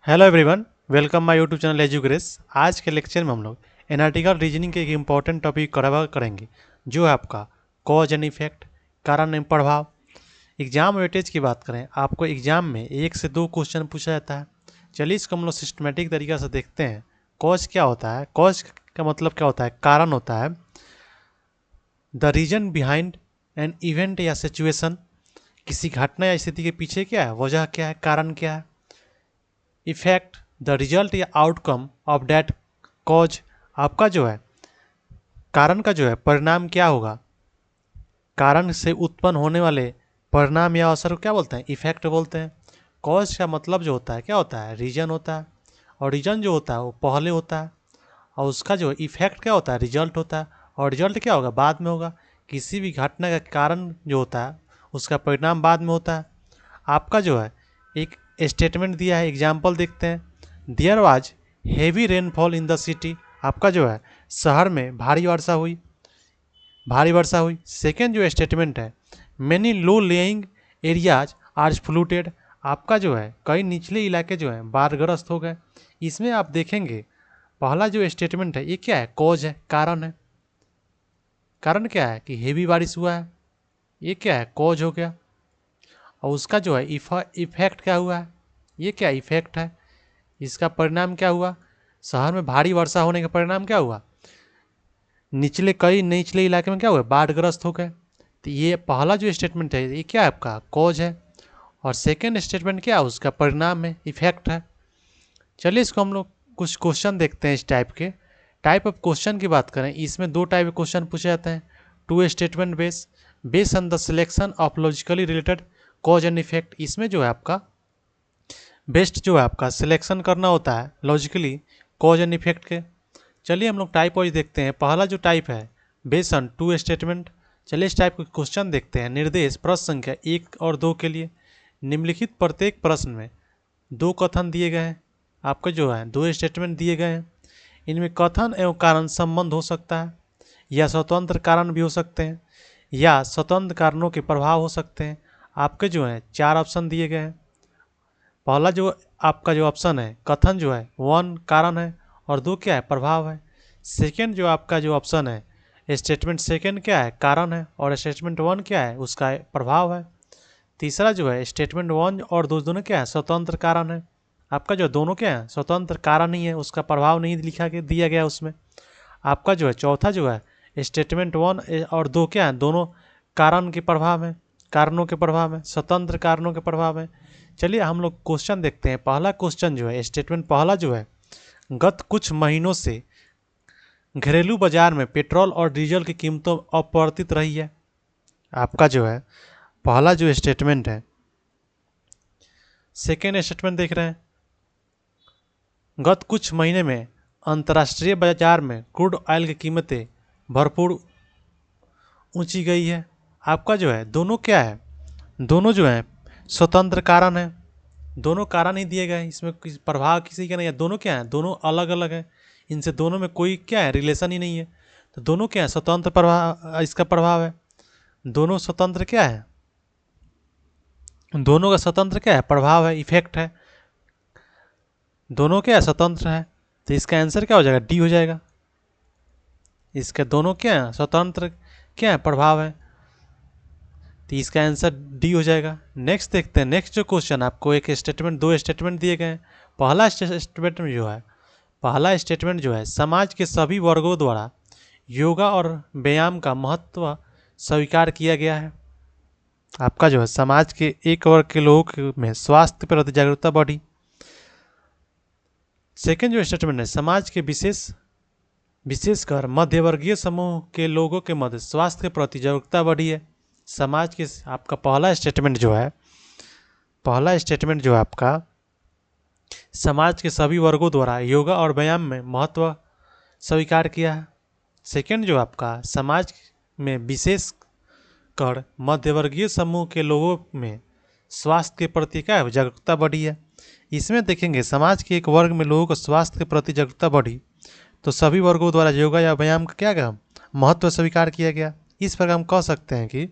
Hello everyone, welcome my YouTube channel Edugrace. आज के lecture में हम लोग एनालिटिकल रीजनिंग के एक इम्पॉर्टेंट टॉपिक कवर करेंगे, जो है आपका कॉज एंड इफेक्ट, कारण एवं प्रभाव। एग्जाम वेटेज की बात करें, आपको एग्जाम में 1 से 2 क्वेश्चन पूछा जाता है। चलिए इसको हम लोग सिस्टमेटिक तरीके से देखते हैं। कॉज क्या होता है? कॉज का मतलब क्या होता है? कारण होता है the reason behind an event या सिचुएशन। किसी घटना या स्थिति के पीछे क्या है, वजह क्या है, कारण क्या है। इफेक्ट द रिजल्ट या आउटकम ऑफ डैट कॉज, आपका जो है कारण का जो है परिणाम क्या होगा। कारण से उत्पन्न होने वाले परिणाम या असर को क्या बोलते हैं? इफेक्ट बोलते हैं। कॉज का मतलब जो होता है क्या होता है? रीजन होता है, और रीजन जो होता है वो पहले होता है, और उसका जो इफेक्ट क्या होता है? रिजल्ट होता है, और रिजल्ट क्या होगा? बाद में होगा। किसी भी घटना का कारण जो होता है उसका परिणाम बाद में होता है। आपका जो है एक स्टेटमेंट दिया है, एग्जाम्पल देखते हैं। There was heavy rainfall in the city. आपका जो है शहर में भारी वर्षा हुई। सेकेंड जो स्टेटमेंट है, many low lying areas are flooded. आपका जो है कई निचले इलाके जो हैं बाढ़ग्रस्त हो गए। इसमें आप देखेंगे पहला जो स्टेटमेंट है ये क्या है? कॉज है, कारण है। कारण क्या है? कि हेवी बारिश हुआ है, ये क्या है? कॉज हो गया। और उसका जो है इफेक्ट क्या हुआ है? ये क्या इफेक्ट है। इसका परिणाम क्या हुआ? शहर में भारी वर्षा होने का परिणाम क्या हुआ? कई निचले इलाके में क्या हुआ? बाढ़ग्रस्त हो गए। तो ये पहला जो स्टेटमेंट है ये क्या है? आपका कॉज है। और सेकेंड स्टेटमेंट क्या है? उसका परिणाम है, इफेक्ट है। चलिए इसको हम लोग कुछ क्वेश्चन देखते हैं। इस टाइप के टाइप ऑफ क्वेश्चन की बात करें, इसमें 2 टाइप के क्वेश्चन पूछे जाते हैं। Two statement base on the selection of logically related cause and effect. इसमें जो है आपका बेस्ट जो है आपका सिलेक्शन करना होता है लॉजिकली कॉज एंड इफेक्ट के। चलिए हम लोग टाइप वाइज देखते हैं। पहला जो टाइप है बेस्ड ऑन 2 स्टेटमेंट। चलिए इस टाइप के क्वेश्चन देखते हैं। निर्देश प्रश्न संख्या 1 और 2 के लिए निम्नलिखित प्रत्येक प्रश्न में 2 कथन दिए गए हैं। आपको जो है 2 स्टेटमेंट दिए गए हैं। इनमें कथन एवं कारण संबंध हो सकता है, या स्वतंत्र कारण भी हो सकते हैं, या स्वतंत्र कारणों के प्रभाव हो सकते हैं। आपके जो है 4 ऑप्शन दिए गए हैं। पहला जो आपका जो ऑप्शन है कथन जो है 1 कारण है, और 2 क्या है? प्रभाव है। सेकेंड जो आपका जो ऑप्शन है स्टेटमेंट सेकेंड क्या है? कारण है, और स्टेटमेंट 1 क्या है? उसका प्रभाव है। तीसरा जो है स्टेटमेंट 1 और 2 दोनों क्या है? स्वतंत्र कारण है। आपका जो दोनों क्या है? स्वतंत्र कारण ही है, उसका प्रभाव नहीं लिखा के दिया गया उसमें। आपका जो है चौथा जो है स्टेटमेंट 1 और 2 क्या है? दोनों कारण के प्रभाव में, कारणों के प्रभाव में, स्वतंत्र कारणों के प्रभाव में। चलिए हम लोग क्वेश्चन देखते हैं। पहला क्वेश्चन जो है स्टेटमेंट पहला जो है, गत कुछ महीनों से घरेलू बाजार में पेट्रोल और डीजल की कीमतों अपरिवर्तित रही है। आपका जो है पहला जो स्टेटमेंट है। सेकेंड स्टेटमेंट देख रहे हैं, गत कुछ महीने में अंतर्राष्ट्रीय बाजार में क्रूड ऑयल की कीमतें भरपूर ऊंची गई है। आपका जो है दोनों क्या है? दोनों जो है स्वतंत्र कारण है। दोनों कारण ही दिए गए, इसमें प्रभाव किसी का नहीं है। दोनों क्या है? दोनों अलग अलग है। इनसे दोनों में कोई क्या है? रिलेशन ही नहीं है। तो दोनों क्या है? स्वतंत्र प्रभाव, इसका प्रभाव है। दोनों स्वतंत्र क्या है? दोनों का स्वतंत्र क्या है? प्रभाव है, इफेक्ट है। दोनों क्या है? स्वतंत्र है। तो इसका आंसर क्या हो जाएगा? डी हो जाएगा। इसके दोनों क्या है? स्वतंत्र क्या है? प्रभाव है। तो इसका आंसर डी हो जाएगा। नेक्स्ट देखते हैं। नेक्स्ट जो क्वेश्चन, आपको एक स्टेटमेंट 2 स्टेटमेंट दिए गए हैं। पहला स्टेटमेंट जो है पहला स्टेटमेंट जो है, समाज के सभी वर्गों द्वारा योगा और व्यायाम का महत्व स्वीकार किया गया है। आपका जो है समाज के एक वर्ग के लोगों में स्वास्थ्य के प्रति जागरूकता बढ़ी। सेकेंड जो स्टेटमेंट है, समाज के विशेषकर मध्यवर्गीय समूह के लोगों के मध्य स्वास्थ्य के प्रति जागरूकता बढ़ी है। समाज के आपका पहला स्टेटमेंट जो है आपका, समाज के सभी वर्गों द्वारा योगा और व्यायाम में महत्व स्वीकार किया है। सेकेंड जो आपका, समाज में विशेष कर मध्यवर्गीय समूह के लोगों में स्वास्थ्य के प्रति क्या है? जागरूकता बढ़ी है। इसमें देखेंगे समाज के एक वर्ग में लोगों को स्वास्थ्य के प्रति जागरूकता बढ़ी, तो सभी वर्गों द्वारा योगा या व्यायाम का क्या गया? महत्व स्वीकार किया गया। इस प्रकार हम कह सकते हैं कि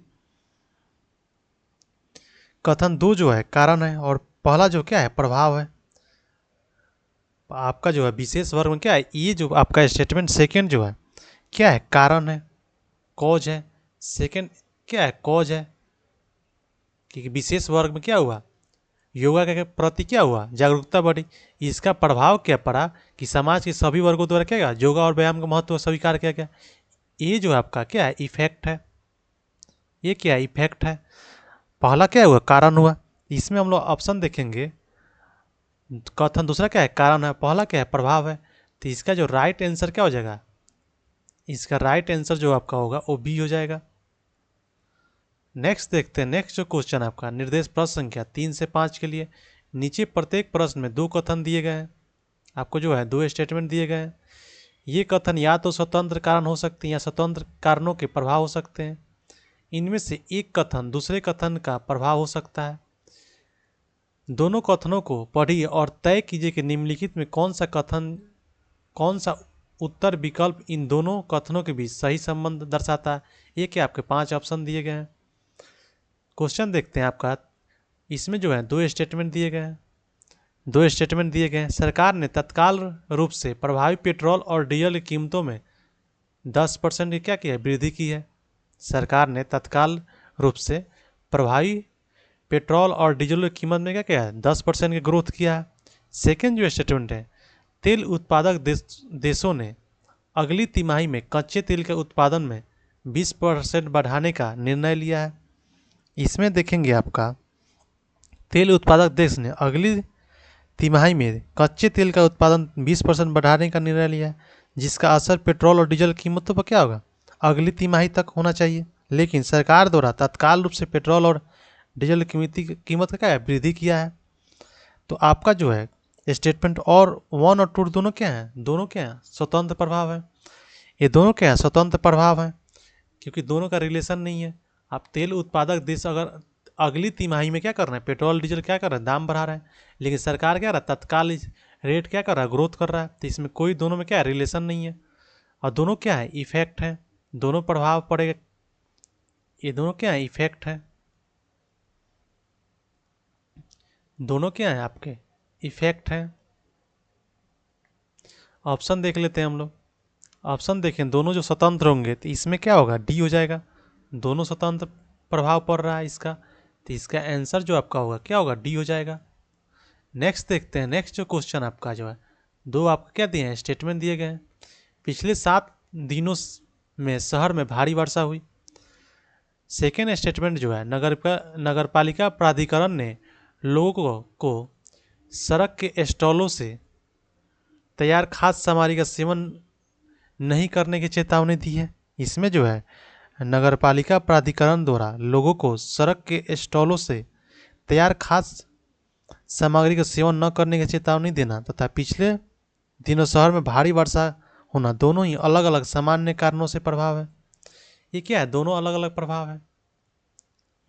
कथन 2 जो है कारण है, और पहला जो क्या है? प्रभाव है। आपका जो है विशेष वर्ग में क्या है, ये जो आपका स्टेटमेंट सेकंड जो है क्या है, कारण है, कॉज है। सेकंड क्या है, कॉज है कि विशेष वर्ग में क्या हुआ, योगा के प्रति क्या हुआ, जागरूकता बढ़ी। इसका प्रभाव क्या पड़ा कि समाज के सभी वर्गों द्वारा क्या गया, योगा और व्यायाम का महत्व स्वीकार किया गया। ये जो आपका क्या है, इफेक्ट है। ये क्या है, इफेक्ट है। पहला क्या हुआ, कारण हुआ। इसमें हम लोग ऑप्शन देखेंगे, कथन दूसरा क्या है, कारण है, पहला क्या है, प्रभाव है। तो इसका जो राइट आंसर क्या हो जाएगा, इसका राइट आंसर जो आपका होगा वो बी हो जाएगा। नेक्स्ट देखते हैं, नेक्स्ट जो क्वेश्चन आपका निर्देश प्रश्न संख्या 3 से 5 के लिए। नीचे प्रत्येक प्रश्न में 2 कथन दिए गए हैं, आपको जो है 2 स्टेटमेंट दिए गए हैं। ये कथन या तो स्वतंत्र कारण हो सकते हैं या स्वतंत्र कारणों के प्रभाव हो सकते हैं। इनमें से एक कथन दूसरे कथन का प्रभाव हो सकता है। दोनों कथनों को पढ़िए और तय कीजिए कि निम्नलिखित में कौन सा उत्तर विकल्प इन दोनों कथनों के बीच सही संबंध दर्शाता है। ये क्या आपके 5 ऑप्शन दिए गए हैं। क्वेश्चन देखते हैं आपका, इसमें जो है 2 स्टेटमेंट दिए गए हैं। 2 स्टेटमेंट दिए गए हैं। सरकार ने तत्काल रूप से प्रभावी पेट्रोल और डीजल की कीमतों में 10% की क्या किया है, वृद्धि की है। सरकार ने तत्काल रूप से प्रभावी पेट्रोल और डीजल की कीमत में क्या किया है, 10% की ग्रोथ किया है। सेकेंड जो स्टेटमेंट है, तेल उत्पादक देशों ने अगली तिमाही में कच्चे तेल के उत्पादन में 20% बढ़ाने का निर्णय लिया है। इसमें देखेंगे आपका, तेल उत्पादक देश ने अगली तिमाही में कच्चे तेल का उत्पादन 20% बढ़ाने का निर्णय लिया है, जिसका असर पेट्रोल और डीजल कीमतों पर क्या होगा, अगली तिमाही तक होना चाहिए। लेकिन सरकार द्वारा तत्काल रूप से पेट्रोल और डीजल कीमत का क्या है, वृद्धि किया है। तो आपका जो है स्टेटमेंट और 1 और 2 दोनों क्या हैं, दोनों क्या हैं, स्वतंत्र प्रभाव है। ये दोनों क्या है, स्वतंत्र प्रभाव है, क्योंकि दोनों का रिलेशन नहीं है। आप तेल उत्पादक देश अगर अगली तिमाही में क्या कर रहे हैं, पेट्रोल डीजल क्या कर रहे हैं, दाम बढ़ा रहे हैं, लेकिन सरकार क्या रहा है, तत्काल रेट क्या कर रहा है, ग्रोथ कर रहा है। तो इसमें कोई दोनों में क्या है, रिलेशन नहीं है। और दोनों क्या है, इफेक्ट है, दोनों प्रभाव पड़ेगा। ये दोनों क्या है, इफेक्ट है, दोनों क्या है आपके, इफेक्ट है। ऑप्शन देख लेते हैं हम लोग। ऑप्शन देखें, दोनों जो स्वतंत्र होंगे तो इसमें क्या होगा, डी हो जाएगा। दोनों स्वतंत्र प्रभाव पड़ रहा है इसका, तो इसका आंसर जो आपका होगा क्या होगा, डी हो जाएगा। नेक्स्ट देखते हैं, नेक्स्ट जो क्वेश्चन आपका जो है, 2 आपको क्या दिए हैं, स्टेटमेंट दिए गए हैं। पिछले 7 दिनों में शहर में भारी वर्षा हुई। सेकेंड स्टेटमेंट जो है, नगरपालिका प्राधिकरण ने लोगों को सड़क के स्टॉलों से तैयार खाद्य सामग्री का सेवन नहीं करने की चेतावनी दी है। इसमें जो है नगरपालिका प्राधिकरण द्वारा लोगों को सड़क के स्टॉलों से तैयार खाद्य सामग्री का सेवन न करने की चेतावनी देना तथा पिछले दिनों शहर में भारी वर्षा होना दोनों ही अलग अलग सामान्य कारणों से प्रभाव है। ये क्या है, दोनों अलग अलग प्रभाव है।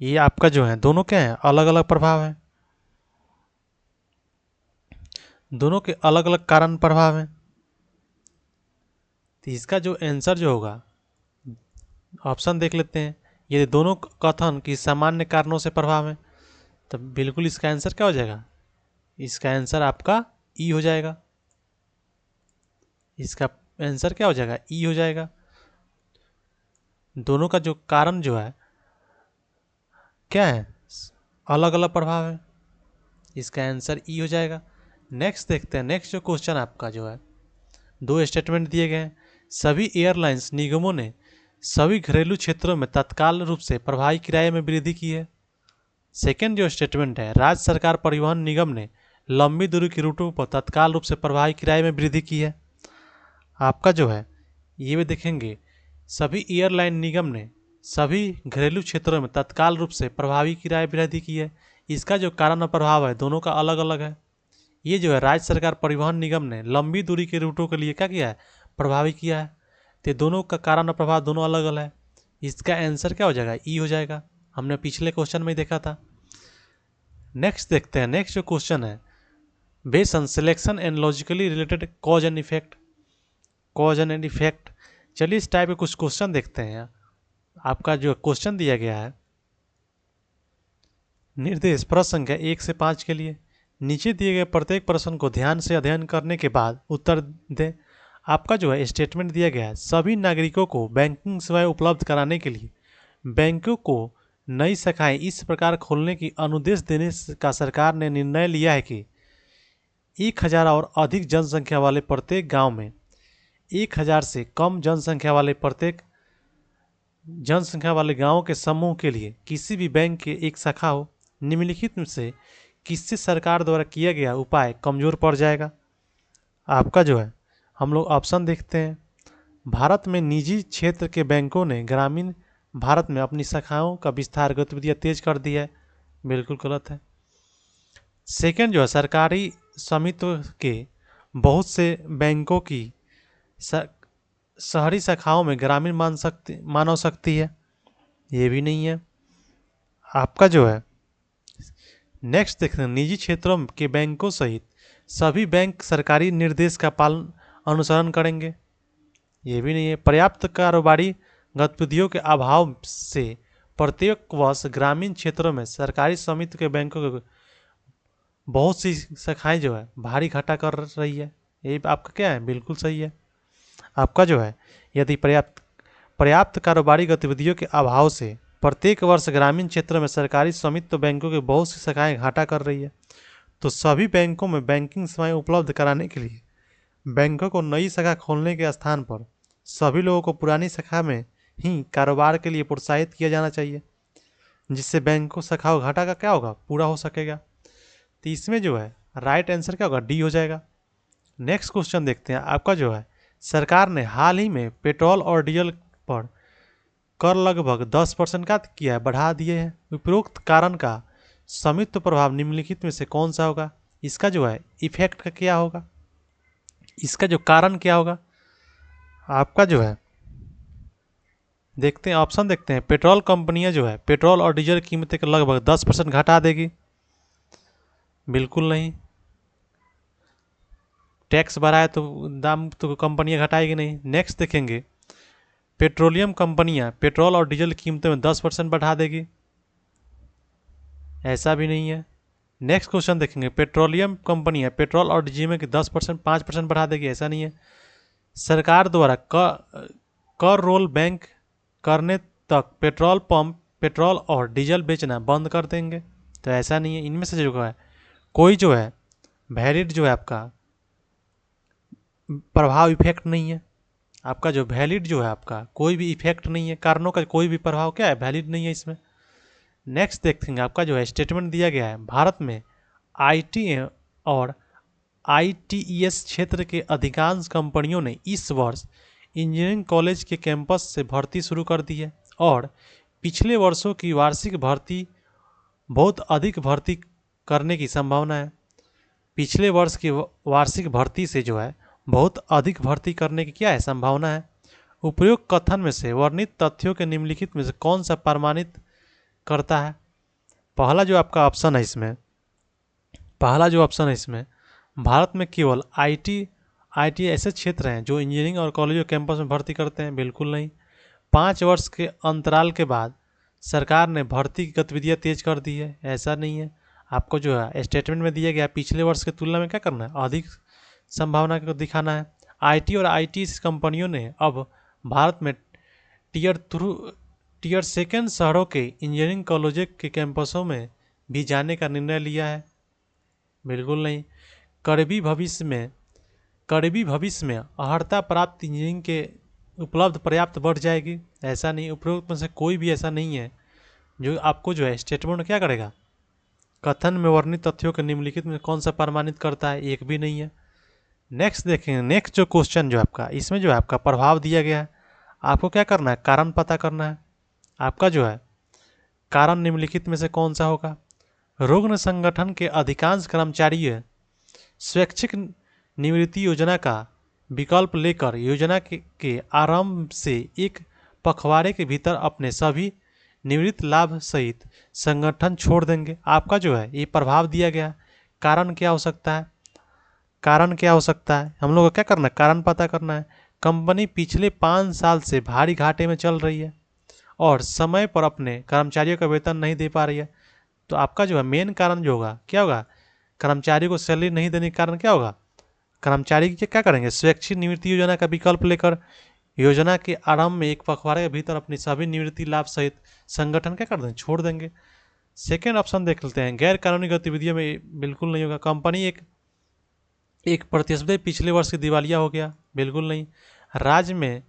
ये आपका जो है दोनों क्या है, अलग अलग प्रभाव है, दोनों के अलग अलग कारण प्रभाव है। तो इसका जो आंसर जो होगा, ऑप्शन देख लेते हैं। ये दोनों कथन की सामान्य कारणों से प्रभाव है, तो बिल्कुल इसका आंसर क्या हो जाएगा, इसका आंसर आपका ई हो जाएगा। इसका आंसर क्या हो जाएगा, ई हो जाएगा। दोनों का जो कारण जो है क्या है, अलग अलग प्रभाव है। इसका आंसर ई हो जाएगा। नेक्स्ट देखते हैं, नेक्स्ट जो क्वेश्चन आपका जो है, 2 स्टेटमेंट दिए गए हैं। सभी एयरलाइंस निगमों ने सभी घरेलू क्षेत्रों में तत्काल रूप से प्रभावी किराए में वृद्धि की है। सेकेंड जो स्टेटमेंट है, राज्य सरकार परिवहन निगम ने लंबी दूरी के रूटों पर तत्काल रूप से प्रभावी किराए में वृद्धि की है। आपका जो है ये भी देखेंगे, सभी एयरलाइन निगम ने सभी घरेलू क्षेत्रों में तत्काल रूप से प्रभावी किराए वृद्धि की है। इसका जो कारण और प्रभाव है दोनों का अलग अलग है। ये जो है राज्य सरकार परिवहन निगम ने लंबी दूरी के रूटों के लिए क्या किया है, प्रभावी किया है। तो दोनों का कारण और प्रभाव दोनों अलग अलग है। इसका आंसर क्या हो जाएगा, ई हो जाएगा। हमने पिछले क्वेश्चन में देखा था। नेक्स्ट देखते हैं, नेक्स्ट जो क्वेश्चन है, based on selection and logically related cause and effect. Cause and effect, चलिए इस टाइप के कुछ क्वेश्चन देखते हैं। आपका जो क्वेश्चन दिया गया है, निर्देश प्रश्न संख्या 1 से 5 के लिए। नीचे दिए गए प्रत्येक प्रश्न को ध्यान से अध्ययन करने के बाद उत्तर दें। आपका जो है स्टेटमेंट दिया गया है, सभी नागरिकों को बैंकिंग सेवाएं उपलब्ध कराने के लिए बैंकों को नई शाखाएं इस प्रकार खोलने की अनुदेश देने का सरकार ने निर्णय लिया है कि 1000 और अधिक जनसंख्या वाले प्रत्येक गांव में 1000 से कम जनसंख्या वाले प्रत्येक जनसंख्या वाले गांवों के समूह के लिए किसी भी बैंक के एक शाखा हो। निम्नलिखित में से किससे सरकार द्वारा किया गया उपाय कमजोर पड़ जाएगा। आपका जो है हम लोग ऑप्शन देखते हैं। भारत में निजी क्षेत्र के बैंकों ने ग्रामीण भारत में अपनी शाखाओं का विस्तार गतिविधियां तेज कर दी है, बिल्कुल गलत है। सेकंड जो है, सरकारी स्वामित्व के बहुत से बैंकों की शहरी शाखाओं में ग्रामीण मानव शक्ति है, ये भी नहीं है। आपका जो है नेक्स्ट देखते हैं, निजी क्षेत्रों के बैंकों सहित सभी बैंक सरकारी निर्देश का पालन अनुसरण करेंगे, ये भी नहीं है। पर्याप्त कारोबारी गतिविधियों के अभाव से प्रत्येक वर्ष ग्रामीण क्षेत्रों में सरकारी स्वामित्व के बैंकों के बहुत सी शाखाएं जो है भारी घाटा कर रही है, ये आपका क्या है, बिल्कुल सही है। आपका जो है यदि पर्याप्त कारोबारी गतिविधियों के अभाव से प्रत्येक वर्ष ग्रामीण क्षेत्रों में सरकारी स्वामित्व बैंकों की बहुत सी शाखाएं घाटा कर रही है, तो सभी बैंकों में बैंकिंग सेवाएं उपलब्ध कराने के लिए बैंकों को नई शाखा खोलने के स्थान पर सभी लोगों को पुरानी शाखा में ही कारोबार के लिए प्रोत्साहित किया जाना चाहिए, जिससे बैंकों शाखाओं घाटा का क्या होगा, पूरा हो सकेगा। तो इसमें जो है राइट आंसर क्या होगा, डी हो जाएगा। नेक्स्ट क्वेश्चन देखते हैं। आपका जो है सरकार ने हाल ही में पेट्रोल और डीजल पर कर लगभग 10% का किया है, बढ़ा दिए हैं। उपरोक्त कारण का स्वामित्व प्रभाव निम्नलिखित में से कौन सा होगा। इसका जो है इफेक्ट का क्या होगा, इसका जो कारण क्या होगा। आपका जो है देखते हैं, ऑप्शन देखते हैं। पेट्रोल कंपनियां जो है पेट्रोल और डीजल कीमतें का लगभग 10% घटा देगी, बिल्कुल नहीं। टैक्स बढ़ाए तो दाम तो कंपनियां घटाएगी नहीं। नेक्स्ट देखेंगे, पेट्रोलियम कंपनियां पेट्रोल और डीजल कीमतों में 10% बढ़ा देगी, ऐसा भी नहीं है। नेक्स्ट क्वेश्चन देखेंगे, पेट्रोलियम कंपनियां पेट्रोल और डीजल में 10% 5% बढ़ा देगी, ऐसा नहीं है। सरकार द्वारा कर रोल बैंक करने तक पेट्रोल पंप पेट्रोल और डीजल बेचना बंद कर देंगे, तो ऐसा नहीं है। इनमें से जो है कोई जो है वैलिड जो है आपका प्रभाव इफेक्ट नहीं है। आपका जो वैलिड जो है आपका कोई भी इफेक्ट नहीं है, कारणों का कोई भी प्रभाव क्या है, वैलिड नहीं है इसमें। नेक्स्ट देखेंगे, आपका जो है स्टेटमेंट दिया गया है, भारत में आईटी और आईटीईएस क्षेत्र के अधिकांश कंपनियों ने इस वर्ष इंजीनियरिंग कॉलेज के कैंपस से भर्ती शुरू कर दी है और पिछले वर्षों की वार्षिक भर्ती बहुत अधिक भर्ती करने की संभावना है। पिछले वर्ष की वार्षिक भर्ती से जो है बहुत अधिक भर्ती करने की क्या है, संभावना है। उपयुक्त कथन में से वर्णित तथ्यों के निम्नलिखित में से कौन सा प्रमाणित करता है। पहला जो आपका ऑप्शन है इसमें, पहला जो ऑप्शन है इसमें, भारत में केवल आईटी ऐसे क्षेत्र हैं जो इंजीनियरिंग और कॉलेजों कैंपस में भर्ती करते हैं, बिल्कुल नहीं। 5 वर्ष के अंतराल के बाद सरकार ने भर्ती की गतिविधियाँ तेज कर दी है, ऐसा नहीं है। आपको जो है स्टेटमेंट में दिया गया पिछले वर्ष की तुलना में क्या करना है, अधिक संभावना को दिखाना है। आईटी और आईटी कंपनियों ने अब भारत में टीयर सेकेंड शहरों के इंजीनियरिंग कॉलेजों के कैंपसों में भी जाने का निर्णय लिया है, बिल्कुल नहीं। करीबी भविष्य में अर्हता प्राप्त इंजीनियरिंग के उपलब्ध पर्याप्त बढ़ जाएगी, ऐसा नहीं। उपरोक्त में से कोई भी ऐसा नहीं है जो आपको जो है स्टेटमेंट क्या करेगा, कथन में वर्णित तथ्यों के निम्नलिखित में कौन सा प्रमाणित करता है, एक भी नहीं है। नेक्स्ट देखेंगे, नेक्स्ट जो क्वेश्चन जो आपका इसमें जो है आपका प्रभाव दिया गया है, आपको क्या करना है, कारण पता करना है। आपका जो है कारण निम्नलिखित में से कौन सा होगा। रोग संगठन के अधिकांश कर्मचारी स्वैच्छिक निवृत्ति योजना का विकल्प लेकर योजना के आरंभ से एक पखवाड़े के भीतर अपने सभी निवृत्त लाभ सहित संगठन छोड़ देंगे। आपका जो है ये प्रभाव दिया गया, कारण क्या हो सकता है, कारण क्या हो सकता है, हम लोग को क्या करना है, कारण पता करना है। कंपनी पिछले 5 साल से भारी घाटे में चल रही है और समय पर अपने कर्मचारियों का वेतन नहीं दे पा रही है, तो आपका जो है मेन कारण जो होगा क्या होगा, कर्मचारी को सैलरी नहीं देने के कारण क्या होगा, कर्मचारी की क्या करेंगे, स्वैच्छिक निवृत्ति योजना का विकल्प लेकर योजना के आरंभ में एक पखवाड़े के भीतर अपनी सभी निवृत्ति लाभ सहित संगठन क्या कर देंगे, छोड़ देंगे। सेकेंड ऑप्शन देख लेते हैं, गैर कानूनी गतिविधियों में बिल्कुल नहीं होगा। कंपनी एक प्रतिस्पर्धी पिछले वर्ष की दिवालिया हो गया, बिल्कुल नहीं। राज्य में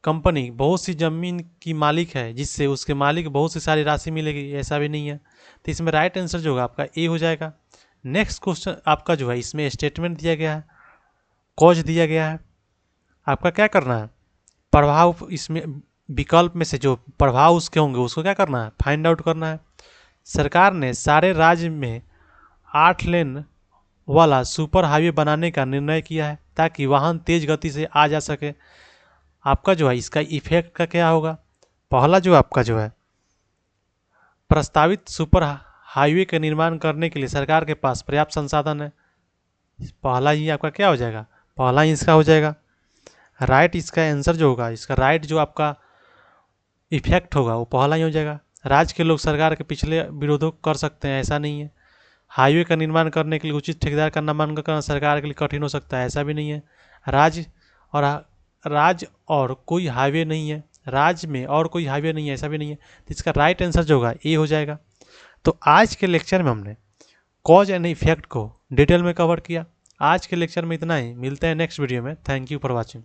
कंपनी बहुत सी जमीन की मालिक है जिससे उसके मालिक बहुत सी सारी राशि मिलेगी, ऐसा भी नहीं है। तो इसमें राइट आंसर जो होगा आपका ए हो जाएगा। नेक्स्ट क्वेश्चन आपका जो है इसमें स्टेटमेंट दिया गया है, कॉज दिया गया है, आपका क्या करना है, प्रभाव, इसमें विकल्प में से जो प्रभाव उसके होंगे उसको क्या करना है, फाइंड आउट करना है। सरकार ने सारे राज्य में 8 लेन वाला सुपर हाईवे बनाने का निर्णय किया है ताकि वाहन तेज गति से आ जा सके। आपका जो है इसका इफेक्ट का क्या होगा, पहला जो आपका जो है प्रस्तावित सुपर हाईवे का निर्माण करने के लिए सरकार के पास पर्याप्त संसाधन है, पहला ही आपका क्या हो जाएगा, पहला ही इसका हो जाएगा। राइट इसका आंसर जो होगा, इसका राइट जो आपका इफेक्ट होगा वो पहला ही हो जाएगा। राज्य के लोग सरकार के पिछले विरोधों कर सकते हैं, ऐसा नहीं है। हाईवे का निर्माण करने के लिए उचित ठेकेदार का नामांकन करना सरकार के लिए कठिन हो सकता है, ऐसा भी नहीं है। राज्य और कोई हाईवे नहीं है, राज्य में और कोई हाईवे नहीं है, ऐसा भी नहीं है। तो इसका राइट आंसर जो होगा ए हो जाएगा। तो आज के लेक्चर में हमने कॉज एंड इफेक्ट को डिटेल में कवर किया। आज के लेक्चर में इतना ही, मिलते हैं नेक्स्ट वीडियो में। Thank you for watching.